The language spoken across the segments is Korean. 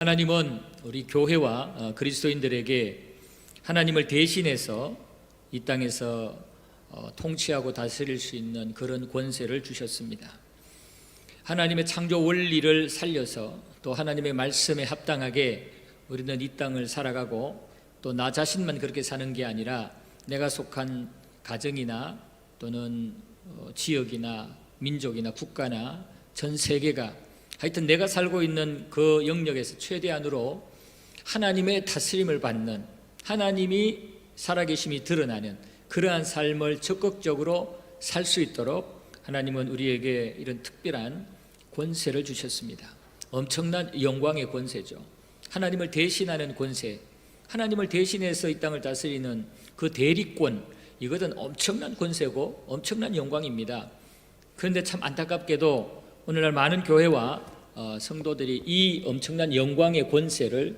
하나님은 우리 교회와 그리스도인들에게 하나님을 대신해서 이 땅에서 통치하고 다스릴 수 있는 그런 권세를 주셨습니다. 하나님의 창조 원리를 살려서 또 하나님의 말씀에 합당하게 우리는 이 땅을 살아가고 또 나 자신만 그렇게 사는 게 아니라 내가 속한 가정이나 또는 지역이나 민족이나 국가나 전 세계가 하여튼 내가 살고 있는 그 영역에서 최대한으로 하나님의 다스림을 받는, 하나님이 살아계심이 드러나는 그러한 삶을 적극적으로 살 수 있도록 하나님은 우리에게 이런 특별한 권세를 주셨습니다. 엄청난 영광의 권세죠. 하나님을 대신하는 권세, 하나님을 대신해서 이 땅을 다스리는 그 대리권, 이것은 엄청난 권세고 엄청난 영광입니다. 그런데 참 안타깝게도 오늘날 많은 교회와 성도들이 이 엄청난 영광의 권세를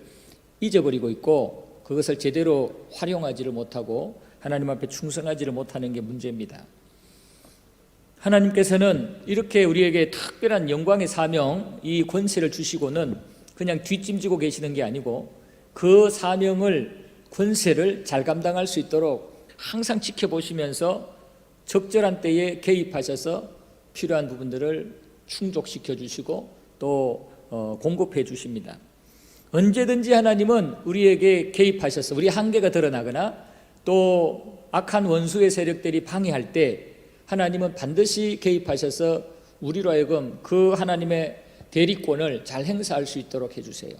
잊어버리고 있고 그것을 제대로 활용하지를 못하고 하나님 앞에 충성하지를 못하는 게 문제입니다. 하나님께서는 이렇게 우리에게 특별한 영광의 사명, 이 권세를 주시고는 그냥 뒷짐지고 계시는 게 아니고 그 사명을, 권세를 잘 감당할 수 있도록 항상 지켜보시면서 적절한 때에 개입하셔서 필요한 부분들을 충족시켜 주시고 또 공급해 주십니다. 언제든지 하나님은 우리에게 개입하셔서 우리 한계가 드러나거나 또 악한 원수의 세력들이 방해할 때 하나님은 반드시 개입하셔서 우리로 하여금 그 하나님의 대리권을 잘 행사할 수 있도록 해주세요.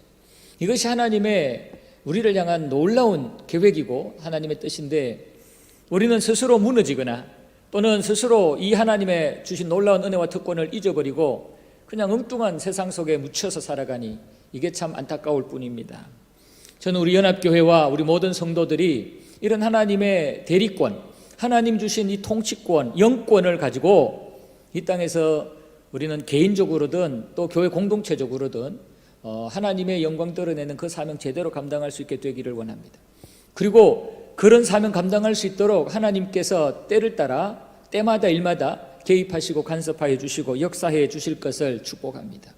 이것이 하나님의 우리를 향한 놀라운 계획이고 하나님의 뜻인데, 우리는 스스로 무너지거나 또는 스스로 이 하나님의 주신 놀라운 은혜와 특권을 잊어버리고 그냥 엉뚱한 세상 속에 묻혀서 살아가니 이게 참 안타까울 뿐입니다. 저는 우리 연합교회와 우리 모든 성도들이 이런 하나님의 대리권, 하나님 주신 이 통치권, 영권을 가지고 이 땅에서 우리는 개인적으로든 또 교회 공동체적으로든 하나님의 영광 드러내는 그 사명 제대로 감당할 수 있게 되기를 원합니다. 그리고 그런 사명 감당할 수 있도록 하나님께서 때를 따라 때마다 일마다 개입하시고 간섭하여 주시고 역사해 주실 것을 축복합니다.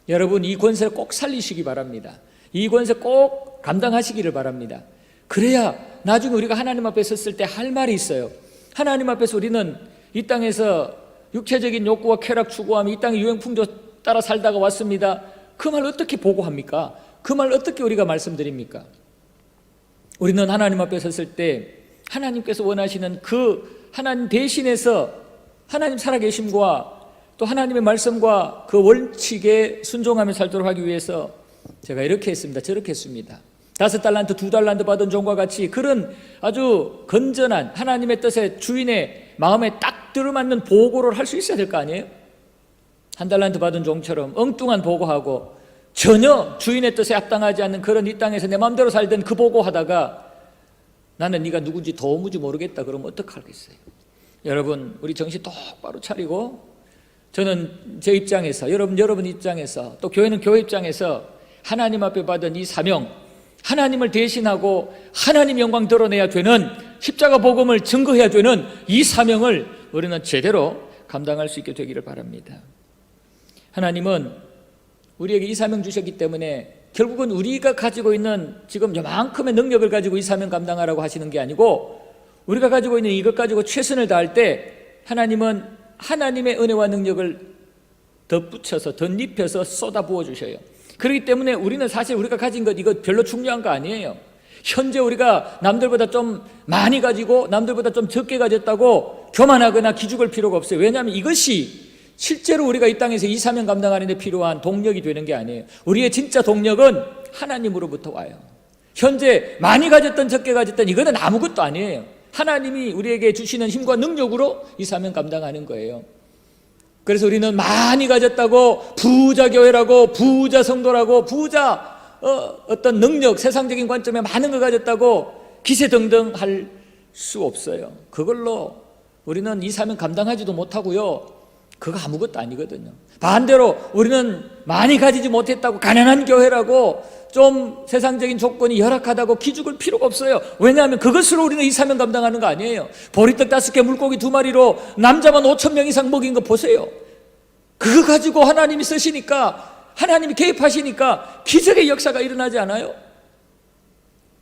여러분, 이 권세를 꼭 살리시기 바랍니다. 이 권세 꼭 감당하시기를 바랍니다. 그래야 나중에 우리가 하나님 앞에 섰을 때 할 말이 있어요. 하나님 앞에서 우리는 이 땅에서 육체적인 욕구와 쾌락 추구하며 이 땅의 유행풍조 따라 살다가 왔습니다. 그 말 어떻게 보고합니까? 그 말 어떻게 우리가 말씀드립니까? 우리는 하나님 앞에 섰을 때 하나님께서 원하시는 그 하나님 대신해서 하나님 살아계심과 또 하나님의 말씀과 그 원칙에 순종하며 살도록 하기 위해서 제가 이렇게 했습니다, 저렇게 했습니다. 5달란트, 2달란트 받은 종과 같이 그런 아주 건전한 하나님의 뜻에 주인의 마음에 딱 들어맞는 보고를 할 수 있어야 될 거 아니에요? 1달란트 받은 종처럼 엉뚱한 보고하고 전혀 주인의 뜻에 합당하지 않는 그런 이 땅에서 내 마음대로 살던 그 보고하다가 나는 네가 누군지 도무지 모르겠다 그러면 어떡하겠어요? 여러분, 우리 정신 똑바로 차리고, 저는 제 입장에서, 여러분 입장에서, 또 교회는 교회 입장에서 하나님 앞에 받은 이 사명, 하나님을 대신하고 하나님 영광 드러내야 되는, 십자가 복음을 증거해야 되는 이 사명을 우리는 제대로 감당할 수 있게 되기를 바랍니다. 하나님은 우리에게 이 사명 주셨기 때문에 결국은 우리가 가지고 있는 지금 요만큼의 능력을 가지고 이 사명 감당하라고 하시는 게 아니고, 우리가 가지고 있는 이것 가지고 최선을 다할 때 하나님은 하나님의 은혜와 능력을 덧붙여서 덧입혀서 쏟아부어 주셔요. 그렇기 때문에 우리는 사실 우리가 가진 것 이거 별로 중요한 거 아니에요. 현재 우리가 남들보다 좀 많이 가지고 남들보다 좀 적게 가졌다고 교만하거나 기죽을 필요가 없어요. 왜냐하면 이것이 실제로 우리가 이 땅에서 이 사명 감당하는 데 필요한 동력이 되는 게 아니에요. 우리의 진짜 동력은 하나님으로부터 와요. 현재 많이 가졌던 적게 가졌던 이거는 아무것도 아니에요. 하나님이 우리에게 주시는 힘과 능력으로 이 사명 감당하는 거예요. 그래서 우리는 많이 가졌다고 부자 교회라고 부자 성도라고 부자 어떤 능력, 세상적인 관점에 많은 거 가졌다고 기세등등 할 수 없어요. 그걸로 우리는 이 사명 감당하지도 못하고요, 그거 아무것도 아니거든요. 반대로 우리는 많이 가지지 못했다고 가난한 교회라고 좀 세상적인 조건이 열악하다고 기죽을 필요가 없어요. 왜냐하면 그것으로 우리는 이 사명 감당하는 거 아니에요. 보리떡 5개 물고기 2마리로 남자만 5,000명 이상 먹인 거 보세요. 그거 가지고 하나님이 쓰시니까 하나님이 개입하시니까 기적의 역사가 일어나지 않아요?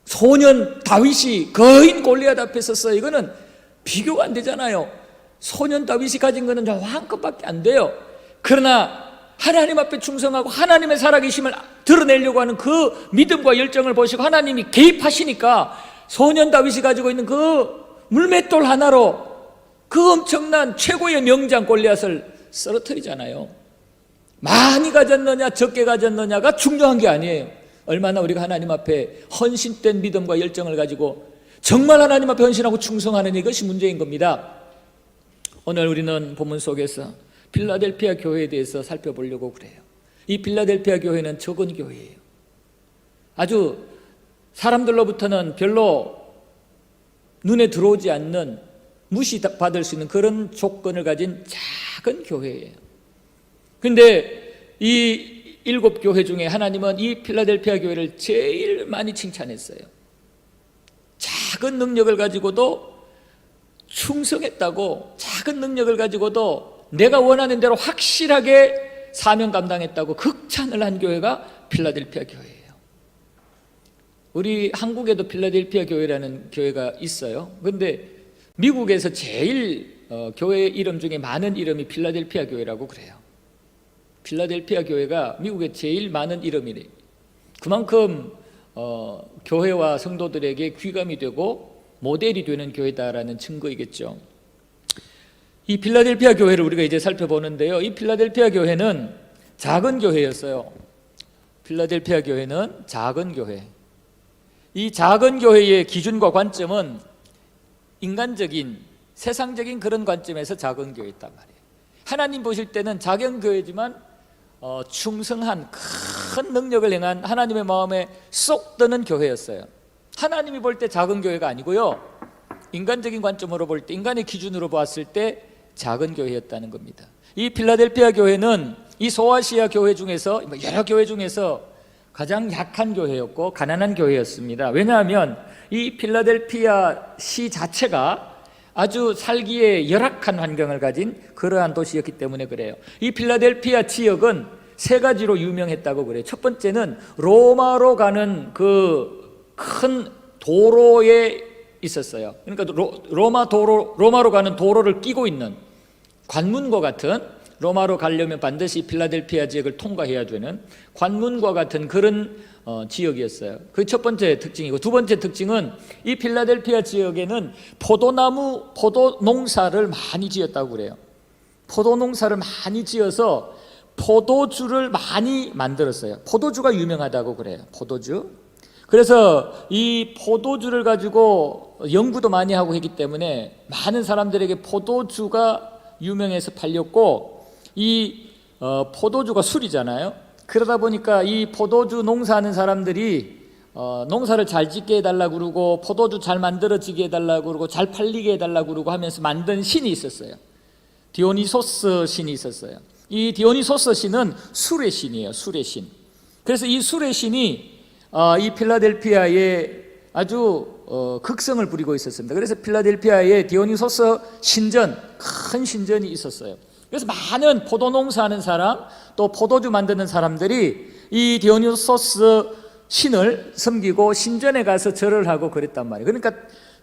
소년 다윗이 거인 골리앗 앞에 섰어요. 이거는 비교가 안 되잖아요. 소년 다윗이 가진 것은 왕급밖에 안 돼요. 그러나 하나님 앞에 충성하고 하나님의 살아계심을 드러내려고 하는 그 믿음과 열정을 보시고 하나님이 개입하시니까 소년 다윗이 가지고 있는 그 물맷돌 하나로 그 엄청난 최고의 명장 골리앗을 쓰러뜨리잖아요. 많이 가졌느냐 적게 가졌느냐가 중요한 게 아니에요. 얼마나 우리가 하나님 앞에 헌신된 믿음과 열정을 가지고 정말 하나님 앞에 헌신하고 충성하는 이것이 문제인 겁니다. 오늘 우리는 본문 속에서 필라델피아 교회에 대해서 살펴보려고 그래요. 이 필라델피아 교회는 적은 교회예요. 아주 사람들로부터는 별로 눈에 들어오지 않는, 무시받을 수 있는 그런 조건을 가진 작은 교회예요. 그런데 이 7교회 중에 하나님은 이 필라델피아 교회를 제일 많이 칭찬했어요. 작은 능력을 가지고도 충성했다고, 작은 능력을 가지고도 내가 원하는 대로 확실하게 사명 감당했다고 극찬을 한 교회가 필라델피아 교회예요. 우리 한국에도 필라델피아 교회라는 교회가 있어요. 그런데 미국에서 제일 교회 이름 중에 많은 이름이 필라델피아 교회라고 그래요. 필라델피아 교회가 미국에 제일 많은 이름이래요. 그만큼 교회와 성도들에게 귀감이 되고 모델이 되는 교회다라는 증거이겠죠. 이 필라델피아 교회를 우리가 이제 살펴보는데요. 이 필라델피아 교회는 작은 교회였어요. 필라델피아 교회는 작은 교회. 이 작은 교회의 기준과 관점은 인간적인, 세상적인 그런 관점에서 작은 교회였단 말이에요. 하나님 보실 때는 작은 교회지만 충성한 큰 능력을 행한 하나님의 마음에 쏙 드는 교회였어요. 하나님이 볼 때 작은 교회가 아니고요, 인간적인 관점으로 볼 때, 인간의 기준으로 봤을 때 작은 교회였다는 겁니다. 이 필라델피아 교회는 이 소아시아 교회 중에서, 여러 교회 중에서 가장 약한 교회였고 가난한 교회였습니다. 왜냐하면 이 필라델피아 시 자체가 아주 살기에 열악한 환경을 가진 그러한 도시였기 때문에 그래요. 이 필라델피아 지역은 세 가지로 유명했다고 그래요. 첫 번째는 로마로 가는 그 큰 도로에 있었어요. 그러니까 로마로 가는 도로를 끼고 있는, 관문과 같은, 로마로 가려면 반드시 필라델피아 지역을 통과해야 되는 관문과 같은 그런 지역이었어요. 그 첫 번째 특징이고, 두 번째 특징은 이 필라델피아 지역에는 포도 농사를 많이 지었다고 그래요. 포도 농사를 많이 지어서 포도주를 많이 만들었어요. 포도주가 유명하다고 그래요. 포도주. 그래서 이 포도주를 가지고 연구도 많이 하고 했기 때문에 많은 사람들에게 포도주가 유명해서 팔렸고, 이 포도주가 술이잖아요. 그러다 보니까 이 포도주 농사하는 사람들이 농사를 잘 짓게 해달라고 그러고, 포도주 잘 만들어지게 해달라고 그러고, 잘 팔리게 해달라고 그러고 하면서 만든 신이 있었어요. 디오니소스 신이 있었어요. 이 디오니소스 신은 술의 신이에요. 술의 신. 그래서 이 술의 신이 이 필라델피아에 아주 극성을 부리고 있었습니다. 그래서 필라델피아에 디오니소스 신전, 큰 신전이 있었어요. 그래서 많은 포도 농사하는 사람, 또 포도주 만드는 사람들이 이 디오니소스 신을 섬기고 신전에 가서 절을 하고 그랬단 말이에요. 그러니까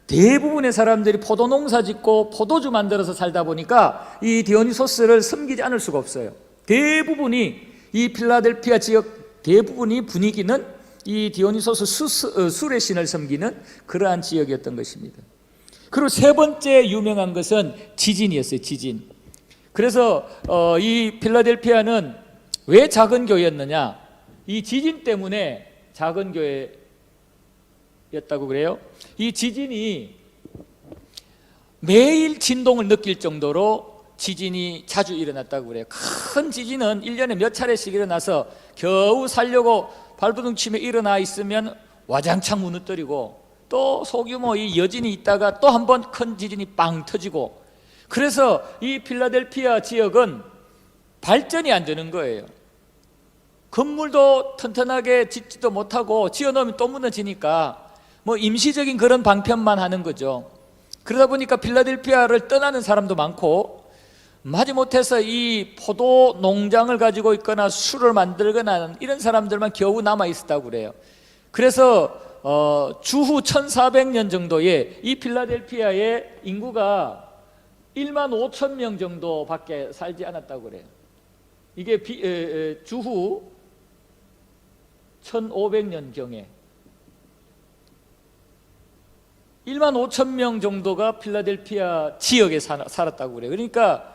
대부분의 사람들이 포도 농사 짓고 포도주 만들어서 살다 보니까 이 디오니소스를 섬기지 않을 수가 없어요. 대부분이, 이 필라델피아 지역 대부분이 분위기는 이 디오니소스 술의 신을 섬기는 그러한 지역이었던 것입니다. 그리고 세 번째 유명한 것은 지진이었어요. 지진. 그래서 이 필라델피아는 왜 작은 교회였느냐? 이 지진 때문에 작은 교회였다고 그래요. 이 지진이 매일 진동을 느낄 정도로 지진이 자주 일어났다고 그래요. 큰 지진은 1년에 몇 차례씩 일어나서 겨우 살려고 발버둥 치며 일어나 있으면 와장창 무너뜨리고, 또 소규모 이 여진이 있다가 또 한 번 큰 지진이 빵 터지고, 그래서 이 필라델피아 지역은 발전이 안 되는 거예요. 건물도 튼튼하게 짓지도 못하고 지어놓으면 또 무너지니까 뭐 임시적인 그런 방편만 하는 거죠. 그러다 보니까 필라델피아를 떠나는 사람도 많고, 마지못해서 이 포도 농장을 가지고 있거나 술을 만들거나 하는 이런 사람들만 겨우 남아 있었다고 그래요. 그래서 주후 1400년 정도에 이 필라델피아의 인구가 1만 5천 명 정도밖에 살지 않았다고 그래요. 이게 주후 1500년경에 1만 5천 명 정도가 필라델피아 지역에 살았다고 그래요. 그러니까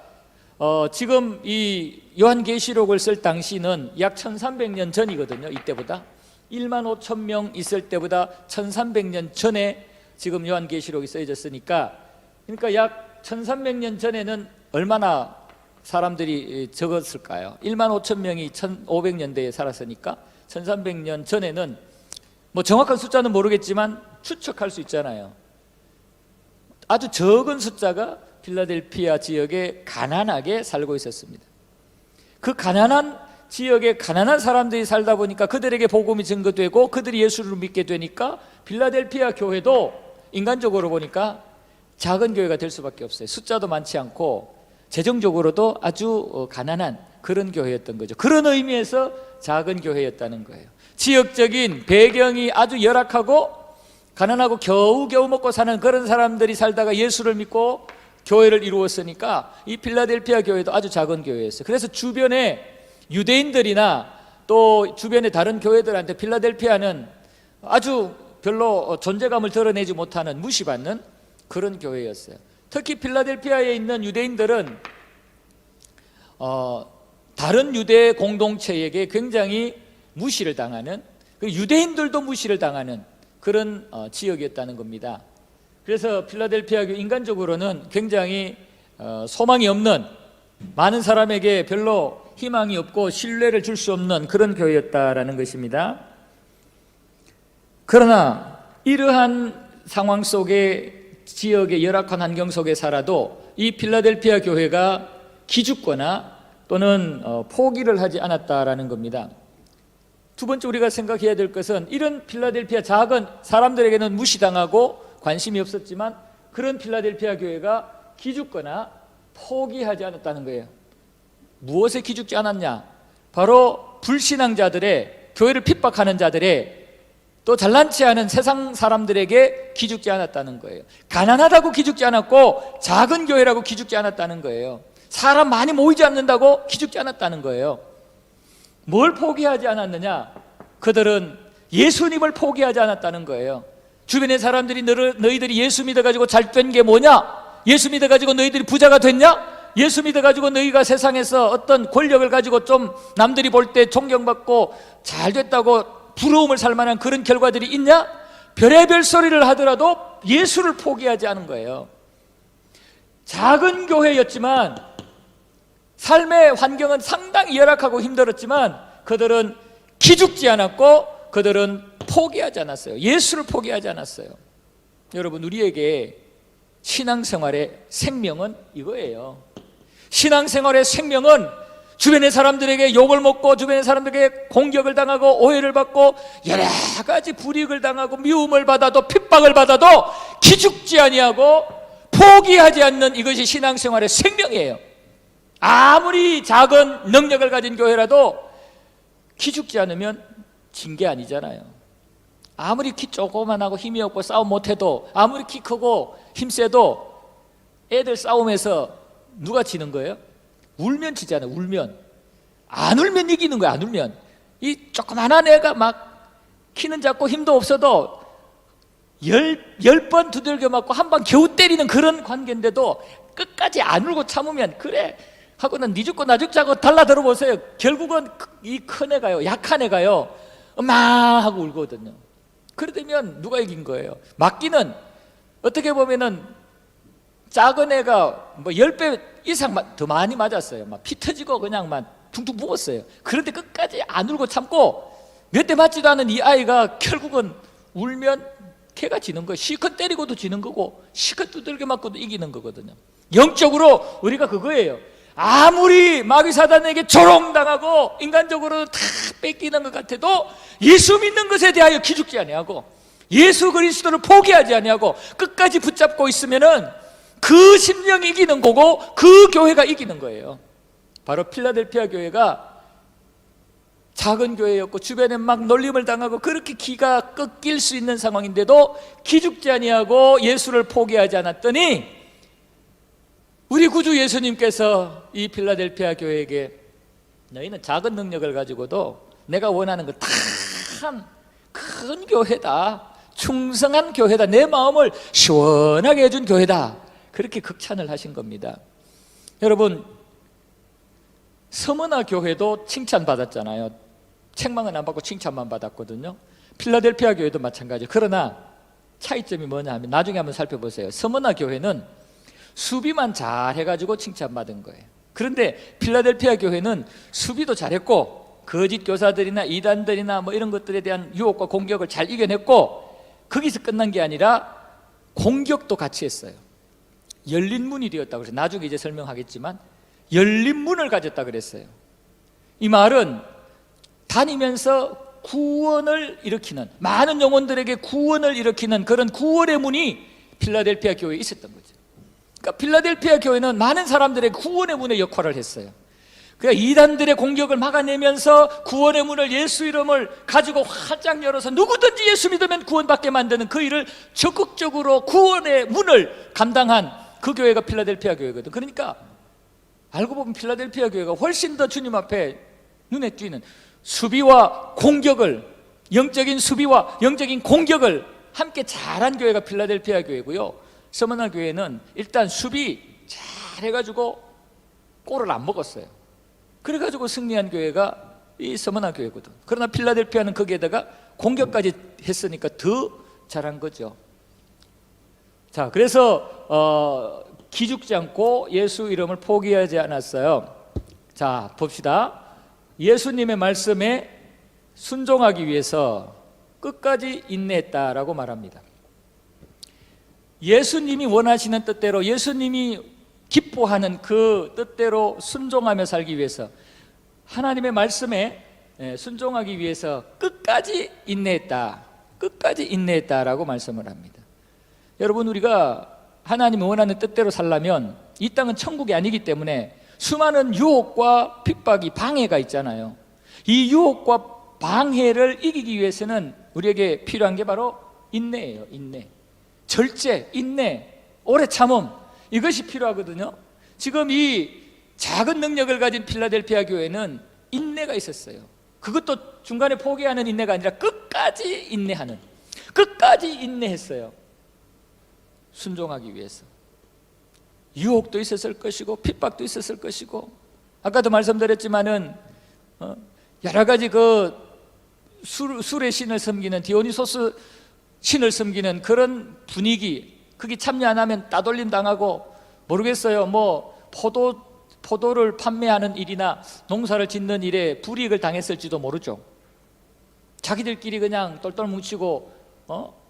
지금 이 요한계시록을 쓸 당시는 약 1300년 전이거든요. 이때보다 1만 5천 명 있을 때보다 1300년 전에 지금 요한계시록이 써졌으니까, 그러니까 약 1300년 전에는 얼마나 사람들이 적었을까요? 1만 5천 명이 1500년대에 살았으니까 1300년 전에는 뭐 정확한 숫자는 모르겠지만 추측할 수 있잖아요. 아주 적은 숫자가 필라델피아 지역에 가난하게 살고 있었습니다. 그 가난한 지역에 가난한 사람들이 살다 보니까 그들에게 복음이 증거되고 그들이 예수를 믿게 되니까 필라델피아 교회도 인간적으로 보니까 작은 교회가 될 수밖에 없어요. 숫자도 많지 않고 재정적으로도 아주 가난한 그런 교회였던 거죠. 그런 의미에서 작은 교회였다는 거예요. 지역적인 배경이 아주 열악하고 가난하고 겨우겨우 먹고 사는 그런 사람들이 살다가 예수를 믿고 교회를 이루었으니까 이 필라델피아 교회도 아주 작은 교회였어요. 그래서 주변에 유대인들이나 또 주변의 다른 교회들한테 필라델피아는 아주 별로 존재감을 드러내지 못하는, 무시받는 그런 교회였어요. 특히 필라델피아에 있는 유대인들은 다른 유대 공동체에게 굉장히 무시를 당하는, 유대인들도 무시를 당하는 그런 지역이었다는 겁니다. 그래서 필라델피아 교회 인간적으로는 굉장히 소망이 없는, 많은 사람에게 별로 희망이 없고 신뢰를 줄 수 없는 그런 교회였다라는 것입니다. 그러나 이러한 상황 속에, 지역의 열악한 환경 속에 살아도 이 필라델피아 교회가 기죽거나 또는 포기를 하지 않았다라는 겁니다. 두 번째 우리가 생각해야 될 것은, 이런 필라델피아 작은, 사람들에게는 무시당하고 관심이 없었지만 그런 필라델피아 교회가 기죽거나 포기하지 않았다는 거예요. 무엇에 기죽지 않았냐? 바로 불신앙자들의, 교회를 핍박하는 자들의, 또 잘난치 않은 세상 사람들에게 기죽지 않았다는 거예요. 가난하다고 기죽지 않았고 작은 교회라고 기죽지 않았다는 거예요. 사람 많이 모이지 않는다고 기죽지 않았다는 거예요. 뭘 포기하지 않았느냐? 그들은 예수님을 포기하지 않았다는 거예요. 주변의 사람들이 너희들이 예수 믿어가지고 잘 된 게 뭐냐? 예수 믿어가지고 너희들이 부자가 됐냐? 예수 믿어가지고 너희가 세상에서 어떤 권력을 가지고 좀 남들이 볼 때 존경받고 잘 됐다고 부러움을 살 만한 그런 결과들이 있냐? 별의별 소리를 하더라도 예수를 포기하지 않은 거예요. 작은 교회였지만 삶의 환경은 상당히 열악하고 힘들었지만 그들은 기죽지 않았고 그들은 포기하지 않았어요. 예수를 포기하지 않았어요. 여러분, 우리에게 신앙생활의 생명은 이거예요. 신앙생활의 생명은 주변의 사람들에게 욕을 먹고 주변의 사람들에게 공격을 당하고 오해를 받고 여러 가지 불이익을 당하고 미움을 받아도 핍박을 받아도 기죽지 아니하고 포기하지 않는, 이것이 신앙생활의 생명이에요. 아무리 작은 능력을 가진 교회라도 기죽지 않으면 진 게 아니잖아요. 아무리 키 조그만하고 힘이 없고 싸움 못해도, 아무리 키 크고 힘세도 애들 싸움에서 누가 지는 거예요? 울면 지잖아요. 울면. 안 울면 이기는 거야. 안 울면. 이 조그만한 애가 막 키는 작고 힘도 없어도 열 번 두들겨 맞고 한 번 겨우 때리는 그런 관계인데도 끝까지 안 울고 참으면, 그래 하고는 니 죽고 나 죽자고 달라들어 보세요. 결국은 이 큰 애가요, 약한 애가요, 막 하고 울거든요. 그러면 누가 이긴 거예요? 맞기는 어떻게 보면은 작은 애가 뭐 10배 이상 더 많이 맞았어요. 막 피 터지고 그냥 막 퉁퉁 부었어요. 그런데 끝까지 안 울고 참고 몇 대 맞지도 않은 이 아이가 결국은 울면 걔가 지는 거예요. 실컷 때리고도 지는 거고 실컷 두들겨 맞고도 이기는 거거든요. 영적으로 우리가 그거예요. 아무리 마귀사단에게 조롱당하고 인간적으로 다 뺏기는 것 같아도 예수 믿는 것에 대하여 기죽지 아니하고 예수 그리스도를 포기하지 아니하고 끝까지 붙잡고 있으면은 그 심령이 이기는 거고 그 교회가 이기는 거예요. 바로 필라델피아 교회가 작은 교회였고 주변에 막 놀림을 당하고 그렇게 기가 꺾일 수 있는 상황인데도 기죽지 아니하고 예수를 포기하지 않았더니 우리 구주 예수님께서 이 필라델피아 교회에게 너희는 작은 능력을 가지고도 내가 원하는 것 참 큰 교회다, 충성한 교회다, 내 마음을 시원하게 해준 교회다, 그렇게 극찬을 하신 겁니다. 여러분, 서머나 교회도 칭찬받았잖아요. 책망은 안 받고 칭찬만 받았거든요. 필라델피아 교회도 마찬가지예요. 그러나 차이점이 뭐냐 하면 나중에 한번 살펴보세요. 서머나 교회는 수비만 잘 해가지고 칭찬받은 거예요. 그런데 필라델피아 교회는 수비도 잘했고 거짓 교사들이나 이단들이나 뭐 이런 것들에 대한 유혹과 공격을 잘 이겨냈고 거기서 끝난 게 아니라 공격도 같이 했어요. 열린 문이 되었다고 그래서 나중에 이제 설명하겠지만 열린 문을 가졌다 그랬어요. 이 말은 다니면서 구원을 일으키는, 많은 영혼들에게 구원을 일으키는 그런 구원의 문이 필라델피아 교회에 있었던 거죠. 그러니까 필라델피아 교회는 많은 사람들의 구원의 문의 역할을 했어요. 그러니까 이단들의 공격을 막아내면서 구원의 문을, 예수 이름을 가지고 활짝 열어서 누구든지 예수 믿으면 구원받게 만드는 그 일을 적극적으로 구원의 문을 감당한 그 교회가 필라델피아 교회거든. 그러니까 알고 보면 필라델피아 교회가 훨씬 더 주님 앞에 눈에 띄는 수비와 공격을, 영적인 수비와 영적인 공격을 함께 잘한 교회가 필라델피아 교회고요. 서머나 교회는 일단 수비 잘 해가지고 골을 안 먹었어요. 그래가지고 승리한 교회가 이 서머나 교회거든. 그러나 필라델피아는 거기에다가 공격까지 했으니까 더 잘한 거죠. 자, 그래서 기죽지 않고 예수 이름을 포기하지 않았어요. 자, 봅시다. 예수님의 말씀에 순종하기 위해서 끝까지 인내했다라고 말합니다. 예수님이 원하시는 뜻대로, 예수님이 기뻐하는 그 뜻대로 순종하며 살기 위해서, 하나님의 말씀에 순종하기 위해서 끝까지 인내했다, 끝까지 인내했다라고 말씀을 합니다. 여러분, 우리가 하나님이 원하는 뜻대로 살려면 이 땅은 천국이 아니기 때문에 수많은 유혹과 핍박이, 방해가 있잖아요. 이 유혹과 방해를 이기기 위해서는 우리에게 필요한 게 바로 인내예요. 인내, 절제, 인내, 오래 참음, 이것이 필요하거든요. 지금 이 작은 능력을 가진 필라델피아 교회는 인내가 있었어요. 그것도 중간에 포기하는 인내가 아니라 끝까지 인내하는, 끝까지 인내했어요. 순종하기 위해서. 유혹도 있었을 것이고 핍박도 있었을 것이고, 아까도 말씀드렸지만은 여러 가지 그 술의 신을 섬기는 디오니소스 신을 섬기는 그런 분위기, 거기 참여 안 하면 따돌림 당하고, 모르겠어요, 뭐 포도를 판매하는 일이나 농사를 짓는 일에 불이익을 당했을지도 모르죠. 자기들끼리 그냥 똘똘 뭉치고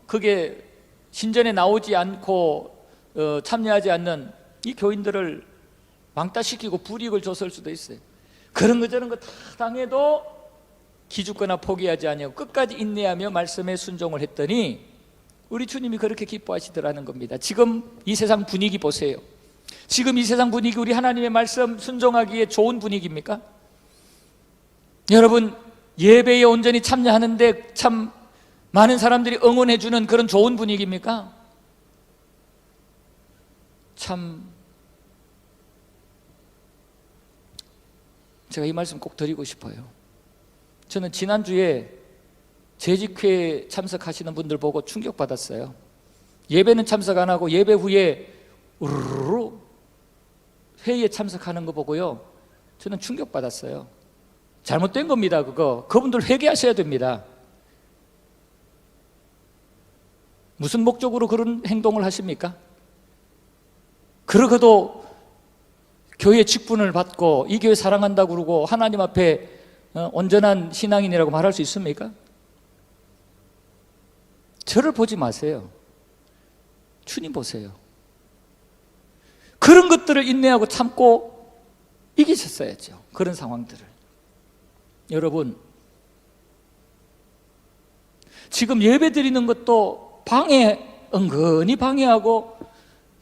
그게 신전에 나오지 않고 참여하지 않는 이 교인들을 왕따시키고 불이익을 줬을 수도 있어요. 그런 거 저런 거 다 당해도 기죽거나 포기하지 아니하고 끝까지 인내하며 말씀에 순종을 했더니 우리 주님이 그렇게 기뻐하시더라는 겁니다. 지금 이 세상 분위기 보세요. 지금 이 세상 분위기, 우리 하나님의 말씀 순종하기에 좋은 분위기입니까? 여러분, 예배에 온전히 참여하는데 참 많은 사람들이 응원해 주는 그런 좋은 분위기입니까? 참, 제가 이 말씀 꼭 드리고 싶어요. 저는 지난주에 재직회에 참석하시는 분들 보고 충격받았어요. 예배는 참석 안 하고 예배 후에 우르르 회의에 참석하는 거 보고요, 저는 충격받았어요. 잘못된 겁니다. 그분들 회개하셔야 됩니다. 무슨 목적으로 그런 행동을 하십니까? 그러고도 교회 직분을 받고 이 교회 사랑한다고 그러고 하나님 앞에 온전한 신앙인이라고 말할 수 있습니까? 저를 보지 마세요. 주님 보세요. 그런 것들을 인내하고 참고 이기셨어야죠. 그런 상황들을. 여러분, 지금 예배 드리는 것도 은근히 방해하고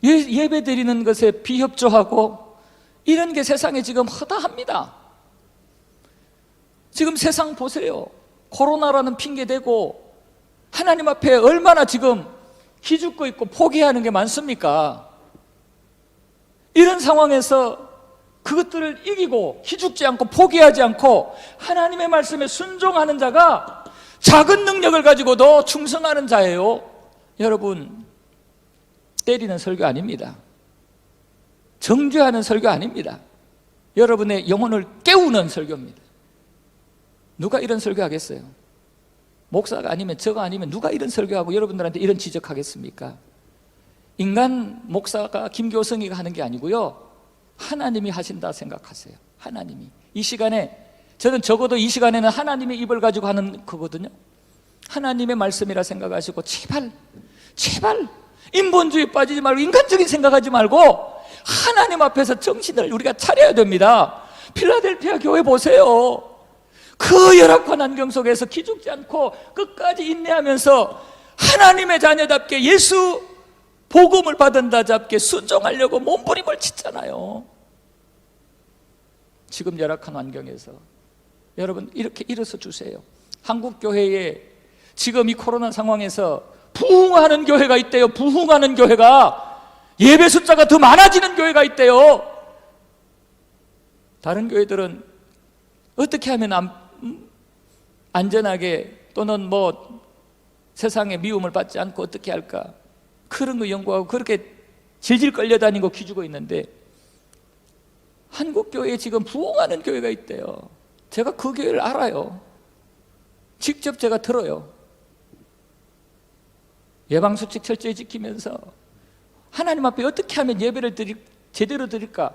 예배 드리는 것에 비협조하고 이런 게 세상에 지금 허다합니다. 지금 세상 보세요. 코로나라는 핑계 대고 하나님 앞에 얼마나 지금 기죽고 있고 포기하는 게 많습니까? 이런 상황에서 그것들을 이기고 기죽지 않고 포기하지 않고 하나님의 말씀에 순종하는 자가 작은 능력을 가지고도 충성하는 자예요. 여러분, 때리는 설교 아닙니다. 정죄하는 설교 아닙니다. 여러분의 영혼을 깨우는 설교입니다. 누가 이런 설교 하겠어요? 목사가 아니면 저가 아니면 누가 이런 설교하고 여러분들한테 이런 지적하겠습니까? 인간 목사가 김교성이가 하는 게 아니고요, 하나님이 하신다 생각하세요. 하나님이. 이 시간에, 저는 적어도 이 시간에는 하나님의 입을 가지고 하는 거거든요. 하나님의 말씀이라 생각하시고 제발 인본주의 빠지지 말고 인간적인 생각하지 말고 하나님 앞에서 정신을 우리가 차려야 됩니다. 필라델피아 교회 보세요. 그 열악한 환경 속에서 기죽지 않고 끝까지 인내하면서 하나님의 자녀답게 예수 복음을 받은 자답게 순종하려고 몸부림을 치잖아요. 지금 열악한 환경에서 여러분 이렇게 일어서 주세요. 한국교회에 지금 이 코로나 상황에서 부흥하는 교회가 있대요. 부흥하는 교회가, 예배 숫자가 더 많아지는 교회가 있대요. 다른 교회들은 어떻게 하면 안전하게 또는 뭐 세상의 미움을 받지 않고 어떻게 할까, 그런 거 연구하고 그렇게 질질 끌려다니고 기죽어 있는데, 한국교회에 지금 부흥하는 교회가 있대요. 제가 그 교회를 알아요. 직접 제가 들어요. 예방수칙 철저히 지키면서 하나님 앞에 어떻게 하면 예배를 제대로 드릴까,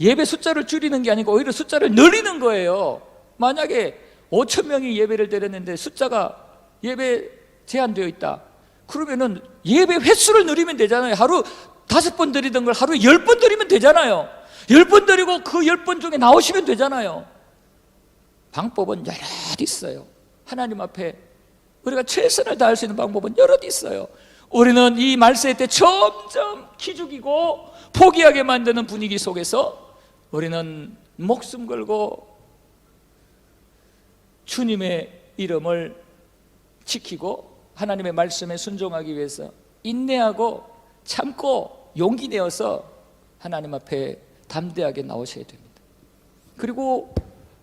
예배 숫자를 줄이는 게 아니고 오히려 숫자를 늘리는 거예요. 만약에 5천 명이 예배를 드렸는데 숫자가 예배 제한되어 있다, 그러면은 예배 횟수를 늘리면 되잖아요. 하루 5번 드리던 걸 하루에 10번 드리면 되잖아요. 10번 드리고 그 10번 중에 나오시면 되잖아요. 방법은 여럿 있어요. 하나님 앞에 우리가 최선을 다할 수 있는 방법은 여럿 있어요. 우리는 이 말세 때 점점 기죽이고 포기하게 만드는 분위기 속에서 우리는 목숨 걸고 주님의 이름을 지키고 하나님의 말씀에 순종하기 위해서 인내하고 참고 용기 내어서 하나님 앞에 담대하게 나오셔야 됩니다. 그리고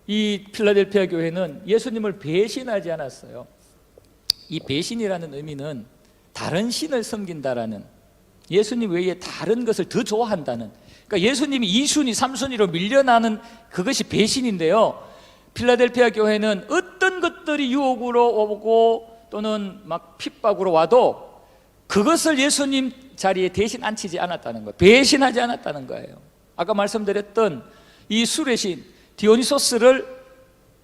이 필라델피아 교회는 예수님을 배신하지 않았어요. 이 배신이라는 의미는 다른 신을 섬긴다라는, 예수님 외에 다른 것을 더 좋아한다는, 그러니까 예수님이 2순위, 3순위로 밀려나는 그것이 배신인데요. 필라델피아 교회는 어떤 것들이 유혹으로 오고 또는 막 핍박으로 와도 그것을 예수님 자리에 대신 앉히지 않았다는 거예요. 배신하지 않았다는 거예요. 아까 말씀드렸던 이 술의 신 디오니소스를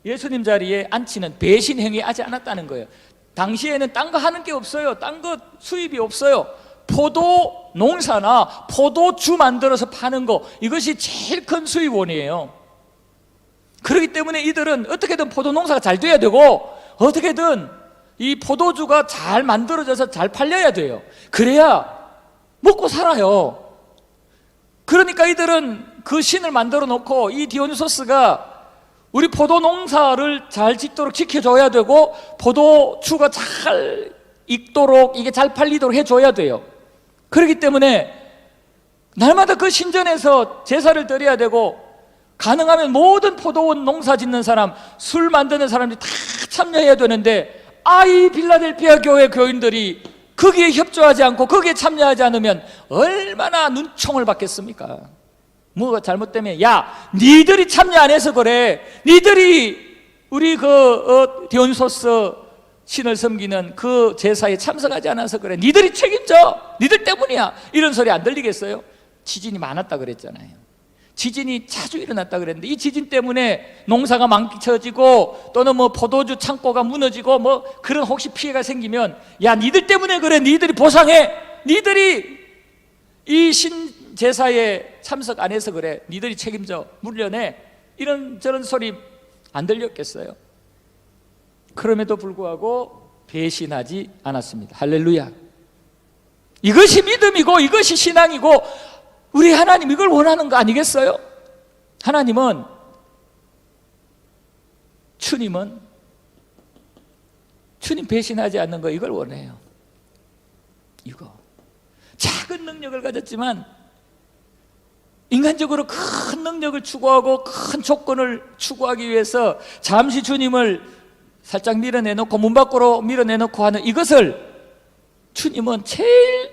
예수님 자리에 앉히는 배신 행위하지 않았다는 거예요. 당시에는 딴 거 하는 게 없어요. 딴 거 수입이 없어요. 포도 농사나 포도주 만들어서 파는 거, 이것이 제일 큰 수입원이에요. 그렇기 때문에 이들은 어떻게든 포도 농사가 잘 돼야 되고 어떻게든 이 포도주가 잘 만들어져서 잘 팔려야 돼요. 그래야 먹고 살아요. 그러니까 이들은 그 신을 만들어 놓고 이 디오니소스가 우리 포도 농사를 잘 짓도록 지켜줘야 되고 포도주가 잘 익도록 이게 잘 팔리도록 해줘야 돼요. 그렇기 때문에 날마다 그 신전에서 제사를 드려야 되고, 가능하면 모든 포도원 농사 짓는 사람, 술 만드는 사람들이 다 참여해야 되는데, 이 필라델피아 교회 교인들이 거기에 협조하지 않고 거기에 참여하지 않으면 얼마나 눈총을 받겠습니까? 뭐가 잘못되면 야, 니들이 참여 안 해서 그래, 니들이 우리 디온소스 신을 섬기는 그 제사에 참석하지 않아서 그래, 니들이 책임져, 니들 때문이야, 이런 소리 안 들리겠어요? 지진이 많았다 그랬잖아요. 지진이 자주 일어났다 그랬는데 이 지진 때문에 농사가 망쳐지고 또는 뭐 포도주 창고가 무너지고 뭐 그런 혹시 피해가 생기면 야, 니들 때문에 그래, 니들이 보상해, 니들이 이 신제사에 참석 안 해서 그래, 니들이 책임져, 물려내, 이런 저런 소리 안 들렸겠어요? 그럼에도 불구하고 배신하지 않았습니다. 할렐루야. 이것이 믿음이고 이것이 신앙이고 우리 하나님 이걸 원하는 거 아니겠어요? 주님은 주님 배신하지 않는 거, 이걸 원해요. 이거 작은 능력을 가졌지만 인간적으로 큰 능력을 추구하고 큰 조건을 추구하기 위해서 잠시 주님을 살짝 밀어내놓고 문 밖으로 밀어내놓고 하는 이것을 주님은 제일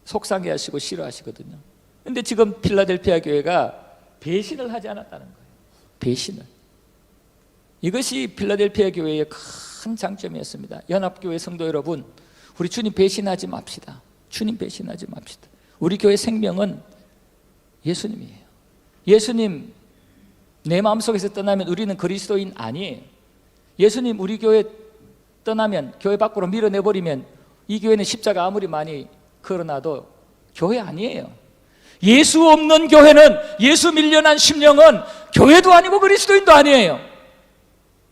속상해 하시고 싫어하시거든요. 근데 지금 필라델피아 교회가 배신을 하지 않았다는 거예요. 배신을. 이것이 필라델피아 교회의 큰 장점이었습니다. 연합교회 성도 여러분, 우리 주님 배신하지 맙시다. 주님 배신하지 맙시다. 우리 교회 생명은 예수님이에요. 예수님 내 마음속에서 떠나면 우리는 그리스도인 아니에요. 예수님 우리 교회 떠나면, 교회 밖으로 밀어내버리면 이 교회는 십자가 아무리 많이 걸어놔도 교회 아니에요. 예수 없는 교회는, 예수 밀려난 심령은 교회도 아니고 그리스도인도 아니에요.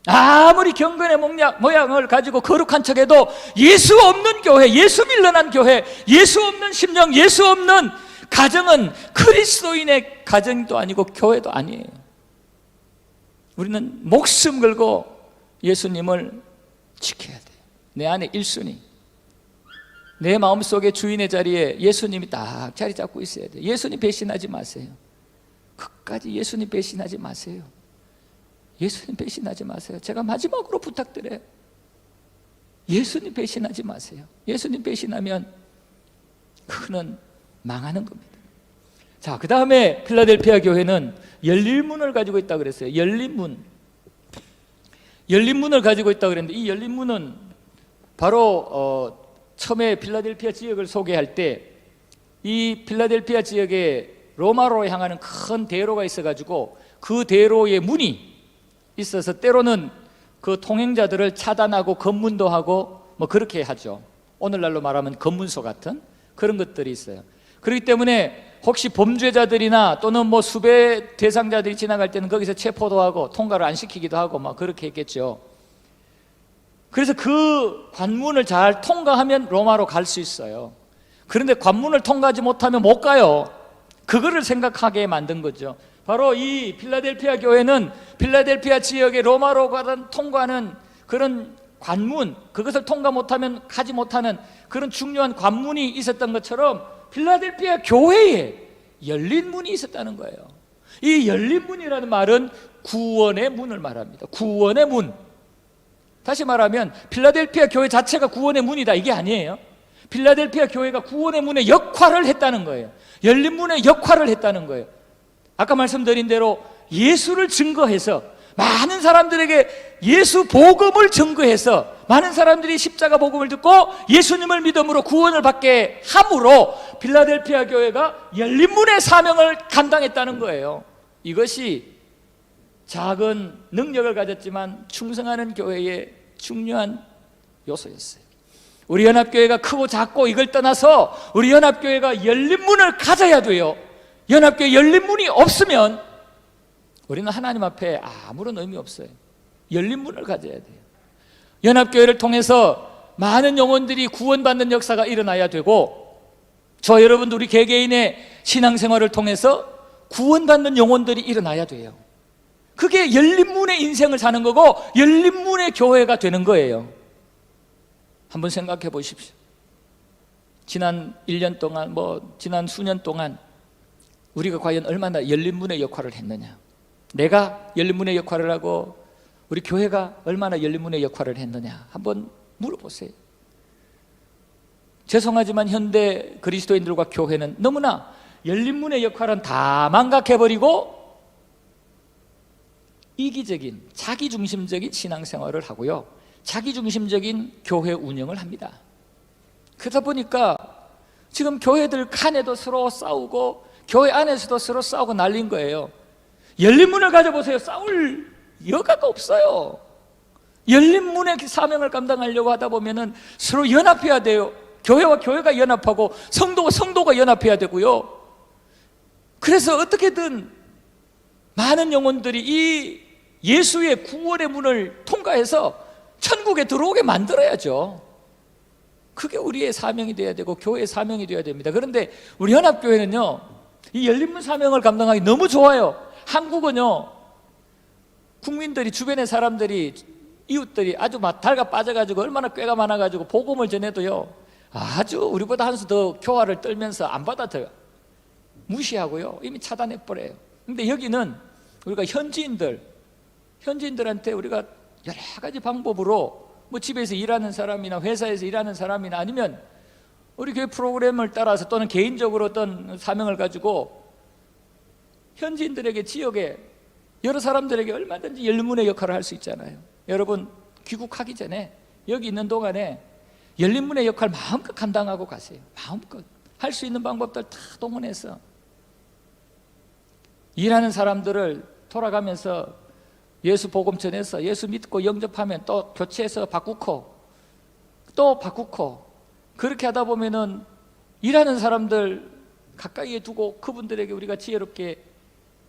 아무리 경건의 모양을 가지고 거룩한 척해도 예수 없는 교회, 예수 밀려난 교회, 예수 없는 심령, 예수 없는 가정은 그리스도인의 가정도 아니고 교회도 아니에요. 우리는 목숨 걸고 예수님을 지켜야 돼요. 내 안에 1순위, 내 마음속에 주인의 자리에 예수님이 딱 자리 잡고 있어야 돼요. 예수님 배신하지 마세요. 끝까지 예수님 배신하지 마세요. 예수님 배신하지 마세요. 제가 마지막으로 부탁드려요. 예수님 배신하지 마세요. 예수님 배신하면 그는 망하는 겁니다. 자, 그 다음에 필라델피아 교회는 열린 문을 가지고 있다고 그랬어요. 열린 문을 가지고 있다고 그랬는데, 이 열린 문은 바로 처음에 필라델피아 지역을 소개할 때 이 필라델피아 지역에 로마로 향하는 큰 대로가 있어가지고 그 대로에 문이 있어서 때로는 그 통행자들을 차단하고 검문도 하고 뭐 그렇게 하죠. 오늘날로 말하면 검문소 같은 그런 것들이 있어요. 그렇기 때문에 혹시 범죄자들이나 또는 뭐 수배 대상자들이 지나갈 때는 거기서 체포도 하고 통과를 안 시키기도 하고 막 그렇게 했겠죠. 그래서 그 관문을 잘 통과하면 로마로 갈 수 있어요. 그런데 관문을 통과하지 못하면 못 가요. 그거를 생각하게 만든 거죠. 바로 이 필라델피아 교회는 필라델피아 지역의 로마로 통과하는 그런 관문, 그것을 통과 못하면 가지 못하는 그런 중요한 관문이 있었던 것처럼 필라델피아 교회에 열린 문이 있었다는 거예요. 이 열린 문이라는 말은 구원의 문을 말합니다. 구원의 문. 다시 말하면 필라델피아 교회 자체가 구원의 문이다, 이게 아니에요. 필라델피아 교회가 구원의 문의 역할을 했다는 거예요. 열린 문의 역할을 했다는 거예요. 아까 말씀드린 대로 예수를 증거해서 많은 사람들에게 예수 복음을 증거해서 많은 사람들이 십자가 복음을 듣고 예수님을 믿음으로 구원을 받게 함으로 필라델피아 교회가 열린 문의 사명을 감당했다는 거예요. 이것이 작은 능력을 가졌지만 충성하는 교회의 중요한 요소였어요. 우리 연합교회가 크고 작고 이걸 떠나서 우리 연합교회가 열린 문을 가져야 돼요. 연합교회 열린 문이 없으면 우리는 하나님 앞에 아무런 의미 없어요. 열린 문을 가져야 돼요. 연합교회를 통해서 많은 영혼들이 구원받는 역사가 일어나야 되고, 저 여러분도 우리 개개인의 신앙생활을 통해서 구원받는 영혼들이 일어나야 돼요. 그게 열린 문의 인생을 사는 거고 열린 문의 교회가 되는 거예요. 한번 생각해 보십시오. 지난 1년 동안 지난 수년 동안 우리가 과연 얼마나 열린 문의 역할을 했느냐, 내가 열린 문의 역할을 하고 우리 교회가 얼마나 열린 문의 역할을 했느냐 한번 물어보세요. 죄송하지만 현대 그리스도인들과 교회는 너무나 열린 문의 역할은 다 망각해버리고 이기적인 자기중심적인 신앙생활을 하고요, 자기중심적인 교회 운영을 합니다. 그러다 보니까 지금 교회들 간에도 서로 싸우고 교회 안에서도 서로 싸우고 난린 거예요. 열린 문을 가져보세요. 싸울 여가가 없어요. 열린 문의 사명을 감당하려고 하다 보면은 서로 연합해야 돼요. 교회와 교회가 연합하고 성도와 성도가 연합해야 되고요. 그래서 어떻게든 많은 영혼들이 이 예수의 구원의 문을 통과해서 천국에 들어오게 만들어야죠. 그게 우리의 사명이 되어야 되고 교회의 사명이 되어야 됩니다. 그런데 우리 연합교회는요, 이 열린문 사명을 감당하기 너무 좋아요. 한국은요, 국민들이, 주변의 사람들이, 이웃들이 아주 막 달가 빠져가지고 얼마나 꾀가 많아가지고 복음을 전해도요, 아주 우리보다 한 수 더 교화를 떨면서 안 받아들여요. 무시하고요, 이미 차단해버려요. 근데 여기는 우리가 현지인들한테 우리가 여러 가지 방법으로, 뭐 집에서 일하는 사람이나 회사에서 일하는 사람이나 아니면 우리 교회 프로그램을 따라서 또는 개인적으로 어떤 사명을 가지고 현지인들에게, 지역에 여러 사람들에게 얼마든지 열린문의 역할을 할 수 있잖아요. 여러분, 귀국하기 전에 여기 있는 동안에 열린문의 역할 마음껏 감당하고 가세요. 마음껏 할 수 있는 방법들 다 동원해서 일하는 사람들을 돌아가면서 예수 복음 전해서 예수 믿고 영접하면 또 교체해서 바꾸고 또 바꾸고, 그렇게 하다 보면은 일하는 사람들 가까이에 두고 그분들에게 우리가 지혜롭게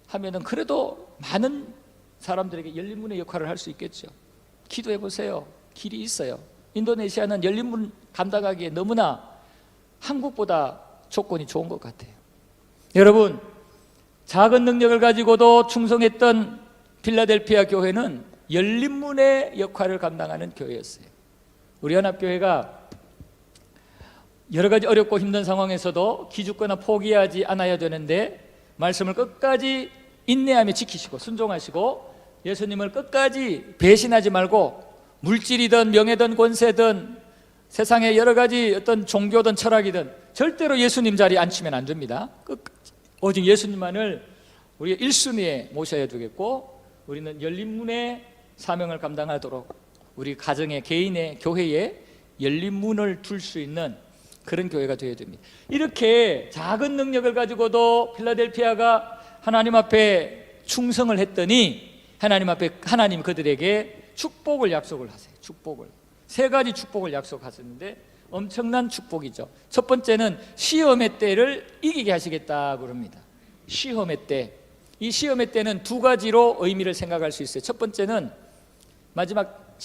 하면은 그래도 많은 사람들에게 열린문의 역할을 할 수 있겠죠. 기도해 보세요. 길이 있어요. 인도네시아는 열린문 감당하기에 너무나 한국보다 조건이 좋은 것 같아요. 여러분, 작은 능력을 가지고도 충성했던 필라델피아 교회는 열린문의 역할을 감당하는 교회였어요. 우리 연합교회가 여러 가지 어렵고 힘든 상황에서도 기죽거나 포기하지 않아야 되는데, 말씀을 끝까지 인내하며 지키시고 순종하시고 예수님을 끝까지 배신하지 말고, 물질이든 명예든 권세든 세상의 여러 가지 어떤 종교든 철학이든 절대로 예수님 자리에 앉히면 안 됩니다. 오직 예수님만을 우리의 1순위에 모셔야 되겠고, 우리는 열린문의 사명을 감당하도록 우리 가정의, 개인의, 교회에 열린문을 둘 수 있는 그런 교회가 되어야 됩니다. 이렇게 작은 능력을 가지고도 필라델피아가 하나님 앞에 충성을 했더니 하나님 그들에게 축복을 약속을 하세요. 축복을, 3가지 축복을 약속하셨는데 엄청난 축복이죠. 첫 번째는 시험의 때를 이기게 하시겠다 그럽니다. 시험의 때, 이 시험의 때는 2가지로 의미를 생각할 수 있어요. 첫 번째는 마지막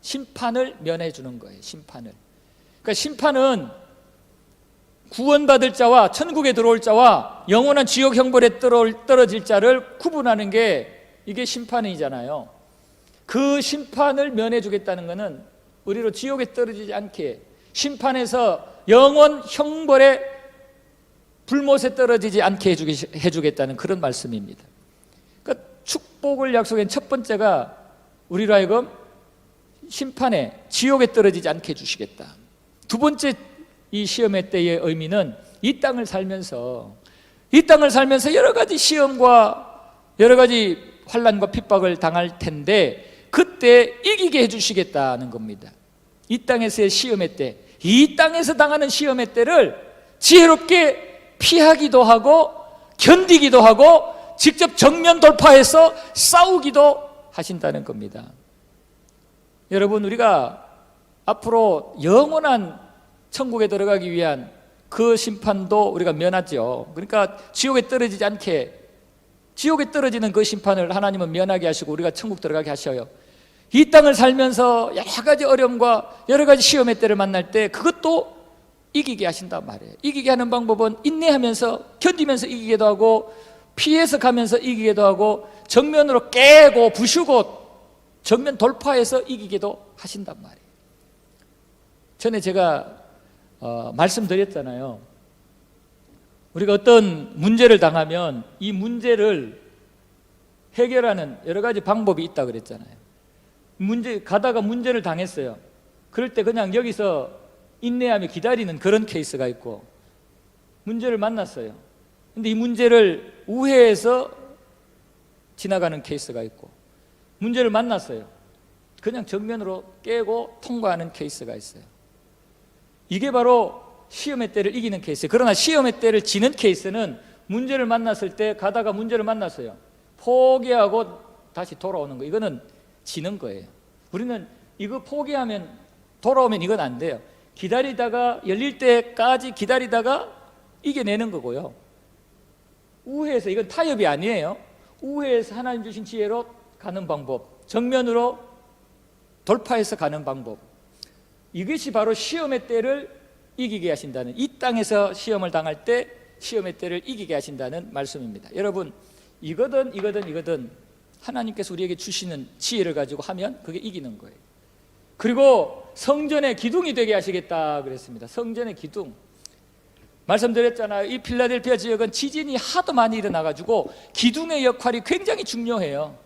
심판을 면해 주는 거예요. 심판을. 그러니까 심판은 구원받을 자와 천국에 들어올 자와 영원한 지옥 형벌에 떨어질 자를 구분하는 게 이게 심판이잖아요. 그 심판을 면해 주겠다는 것은 우리로 지옥에 떨어지지 않게, 심판에서 영원 형벌에 불못에 떨어지지 않게 해주겠다는 그런 말씀입니다. 그러니까 축복을 약속한 첫 번째가 우리로 하여금 심판에, 지옥에 떨어지지 않게 해주시겠다. 2번째, 이 시험의 때의 의미는 이 땅을 살면서 여러 가지 시험과 여러 가지 환난과 핍박을 당할 텐데 그때 이기게 해주시겠다는 겁니다. 이 땅에서의 시험의 때, 이 땅에서 당하는 시험의 때를 지혜롭게 피하기도 하고 견디기도 하고 직접 정면 돌파해서 싸우기도 하신다는 겁니다. 여러분, 우리가 앞으로 영원한 천국에 들어가기 위한 그 심판도 우리가 면하죠. 그러니까 지옥에 떨어지지 않게, 지옥에 떨어지는 그 심판을 하나님은 면하게 하시고 우리가 천국 들어가게 하셔요. 이 땅을 살면서 여러 가지 어려움과 여러 가지 시험의 때를 만날 때 그것도 이기게 하신단 말이에요. 이기게 하는 방법은 인내하면서 견디면서 이기기도 하고 피해서 가면서 이기기도 하고 정면으로 깨고 부수고 정면 돌파해서 이기기도 하신단 말이에요. 전에 제가 말씀드렸잖아요. 우리가 어떤 문제를 당하면 이 문제를 해결하는 여러 가지 방법이 있다 그랬잖아요. 가다가 문제를 당했어요. 그럴 때 그냥 여기서 인내하며 기다리는 그런 케이스가 있고, 문제를 만났어요. 근데 이 문제를 우회해서 지나가는 케이스가 있고, 문제를 만났어요. 그냥 정면으로 깨고 통과하는 케이스가 있어요. 이게 바로 시험의 때를 이기는 케이스예요. 그러나 시험의 때를 지는 케이스는 문제를 만났을 때 가다가 문제를 만났어요. 포기하고 다시 돌아오는 거, 이거는 지는 거예요. 우리는 이거 포기하면 돌아오면 이건 안 돼요. 기다리다가 열릴 때까지 기다리다가 이겨내는 거고요. 우회해서, 이건 타협이 아니에요. 우회해서 하나님 주신 지혜로 가는 방법, 정면으로 돌파해서 가는 방법, 이것이 바로 시험의 때를 이기게 하신다는, 이 땅에서 시험을 당할 때 시험의 때를 이기게 하신다는 말씀입니다. 여러분, 이거든 하나님께서 우리에게 주시는 지혜를 가지고 하면 그게 이기는 거예요. 그리고 성전의 기둥이 되게 하시겠다 그랬습니다. 성전의 기둥. 말씀드렸잖아요. 이 필라델피아 지역은 지진이 하도 많이 일어나가지고 기둥의 역할이 굉장히 중요해요.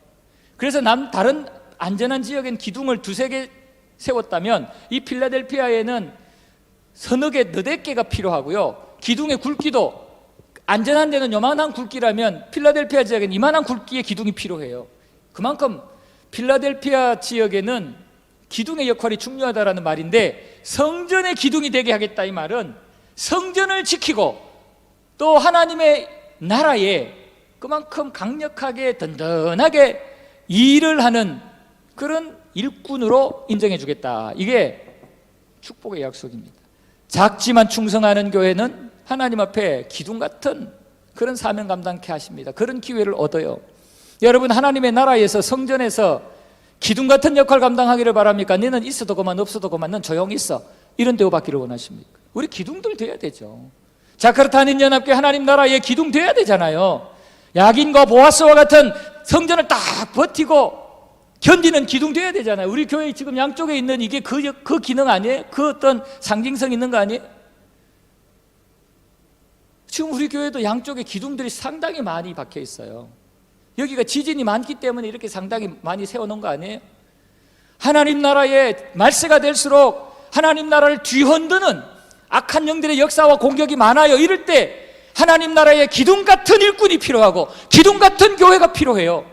그래서 다른 안전한 지역엔 기둥을 2-3개 세웠다면 이 필라델피아에는 서너 개, 너댓 개가 필요하고요. 기둥의 굵기도 안전한 데는 요만한 굵기라면 필라델피아 지역에는 이만한 굵기의 기둥이 필요해요. 그만큼 필라델피아 지역에는 기둥의 역할이 중요하다라는 말인데, 성전의 기둥이 되게 하겠다 이 말은 성전을 지키고 또 하나님의 나라에 그만큼 강력하게 든든하게 일을 하는 그런 일꾼으로 인정해 주겠다. 이게 축복의 약속입니다. 작지만 충성하는 교회는 하나님 앞에 기둥 같은 그런 사명 감당케 하십니다. 그런 기회를 얻어요. 여러분, 하나님의 나라에서 성전에서 기둥 같은 역할 감당하기를 바랍니까? 너는 있어도 그만 없어도 그만, 넌 조용히 있어, 이런 대우받기를 원하십니까? 우리 기둥들 돼야 되죠. 자카르타닌 연합교회 하나님 나라의 기둥 돼야 되잖아요. 야긴과 보아스와 같은 성전을 딱 버티고 견디는 기둥 돼야 되잖아요. 우리 교회 지금 양쪽에 있는 이게 그 기능 아니에요? 그 어떤 상징성 있는 거 아니에요? 지금 우리 교회도 양쪽에 기둥들이 상당히 많이 박혀 있어요. 여기가 지진이 많기 때문에 이렇게 상당히 많이 세워놓은 거 아니에요? 하나님 나라의 말세가 될수록 하나님 나라를 뒤흔드는 악한 영들의 역사와 공격이 많아요. 이럴 때 하나님 나라의 기둥 같은 일꾼이 필요하고 기둥 같은 교회가 필요해요.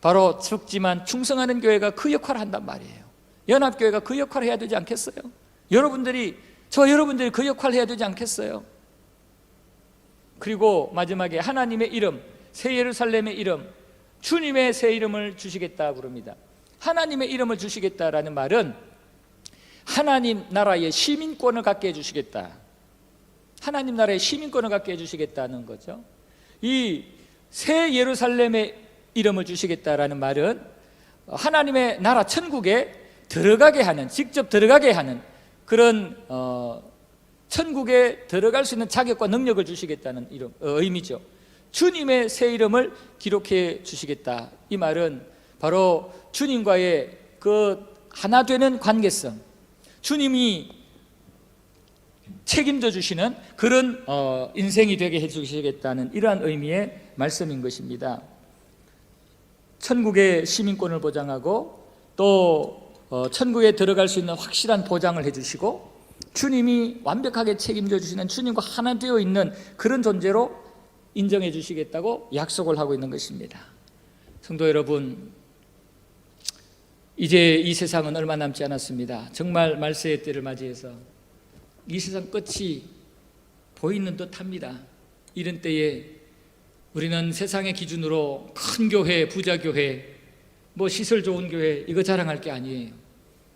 바로 적지만 충성하는 교회가 그 역할을 한단 말이에요. 연합교회가 그 역할을 해야 되지 않겠어요? 여러분들이 그 역할을 해야 되지 않겠어요? 그리고 마지막에 하나님의 이름, 새 예루살렘의 이름, 주님의 새 이름을 주시겠다 부릅니다. 하나님의 이름을 주시겠다라는 말은 하나님 나라의 시민권을 갖게 해주시겠다. 하나님 나라의 시민권을 갖게 해주시겠다는 거죠. 이 새 예루살렘의 이름을 주시겠다라는 말은 하나님의 나라 천국에 들어가게 하는, 직접 들어가게 하는 그런 천국에 들어갈 수 있는 자격과 능력을 주시겠다는 의미죠. 주님의 새 이름을 기록해 주시겠다. 이 말은 바로 주님과의 그 하나 되는 관계성, 주님이 책임져 주시는 그런 인생이 되게 해 주시겠다는 이러한 의미의 말씀인 것입니다. 천국의 시민권을 보장하고 또 천국에 들어갈 수 있는 확실한 보장을 해주시고 주님이 완벽하게 책임져 주시는, 주님과 하나 되어 있는 그런 존재로 인정해 주시겠다고 약속을 하고 있는 것입니다. 성도 여러분, 이제 이 세상은 얼마 남지 않았습니다. 정말 말세의 때를 맞이해서 이 세상 끝이 보이는 듯합니다. 이런 때에 우리는 세상의 기준으로 큰 교회, 부자 교회, 뭐 시설 좋은 교회 이거 자랑할 게 아니에요.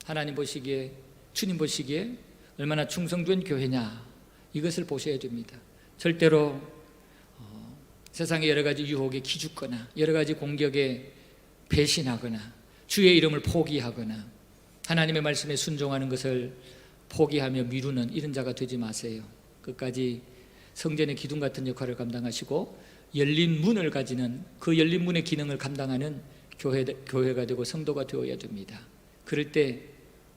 하나님 보시기에, 주님 보시기에 얼마나 충성된 교회냐, 이것을 보셔야 됩니다. 절대로 세상의 여러 가지 유혹에 기죽거나 여러 가지 공격에 배신하거나 주의 이름을 포기하거나 하나님의 말씀에 순종하는 것을 포기하며 미루는 이런 자가 되지 마세요. 끝까지 성전의 기둥 같은 역할을 감당하시고 열린 문을 가지는, 그 열린 문의 기능을 감당하는 교회가 되고 성도가 되어야 됩니다. 그럴 때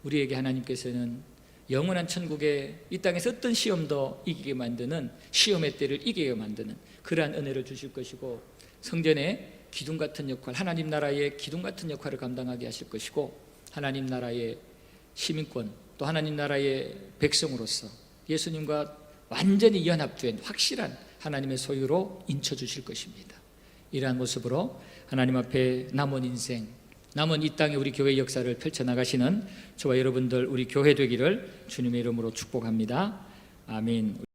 우리에게 하나님께서는 영원한 천국에 이 땅에서 어떤 시험도 이기게 만드는, 시험의 때를 이기게 만드는 그러한 은혜를 주실 것이고 성전의 기둥 같은 역할, 하나님 나라의 기둥 같은 역할을 감당하게 하실 것이고 하나님 나라의 시민권, 또 하나님 나라의 백성으로서 예수님과 완전히 연합된 확실한 하나님의 소유로 인쳐주실 것입니다. 이러한 모습으로 하나님 앞에 남은 인생, 남은 이 땅에 우리 교회 역사를 펼쳐나가시는 저와 여러분들 우리 교회 되기를 주님의 이름으로 축복합니다. 아멘.